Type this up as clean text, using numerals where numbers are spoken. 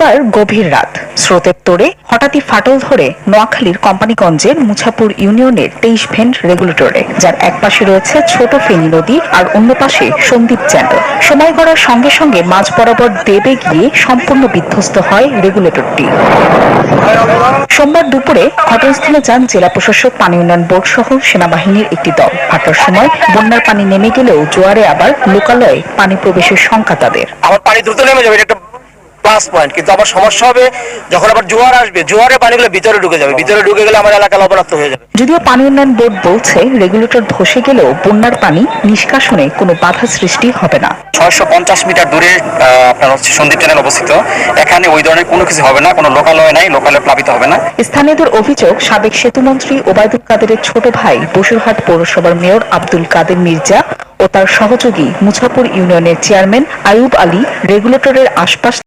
বুধবার গভীর রাত স্রোতের তোড়ে হঠাৎই ফাটল ধরে নোয়াখালীর কোম্পানীগঞ্জের মুছাপুর ইউনিয়নের 23 ভেন্ট রেগুলেটরে, যার এক পাশে রয়েছে ছোট ফেনী নদী আর অন্য পাশে সন্দ্বীপ চ্যানেল। সময় গড়ার সঙ্গে সঙ্গে মাঝ বরাবর দেবে গিয়ে সম্পূর্ণ বিধ্বস্ত হয় রেগুলেটরটি। সোমবার দুপুরে ঘটনাস্থলে যান জেলা প্রশাসক, পানি উন্নয়ন বোর্ড সহ সেনাবাহিনীর একটি দল। ভাটার সময় বন্যার পানি নেমে গেলেও জোয়ারে আবার লোকালয়ে পানি প্রবেশের শঙ্কা তাদের। আবার পানি দ্রুত নেমে যাবে, এটা একটা প্লাস পয়েন্ট, কিন্তু আবার সমস্যা হবে যখন আবার জোয়ার আসবে, জোয়ারে পানিগুলো ভিতরে ঢুকে যাবে, ভিতরে ঢুকে গেলে আমার এলাকা লবণাক্ত হয়ে যাবে। যদিও পানি উন্নয়ন বোর্ড বলছে রেগুলেটর ধসে গেলেও বন্যার পানি নিষ্কাশনে কোনো বাধা সৃষ্টি হবে না। 650 মিটার দূরে আপনার হচ্ছে সন্দ্বীপ চ্যানেল অবস্থিত। এখানে ওই ধরনের কোনো কিছু হবে না, কোনো লোকালয় নাই, লোকালয় প্লাবিত হবে না। স্থানীয়দের অভিযোগ, সাবেক সেতুমন্ত্রী ওবায়দুল কাদেরের ছোট ভাই বসুরহাট পৌরসভার মেয়র আব্দুল কাদের মির্জা ও তার সহযোগী মুছাপুর ইউনিয়নের চেয়ারম্যান আইয়ুব আলী রেগুলেটরের আশপাশ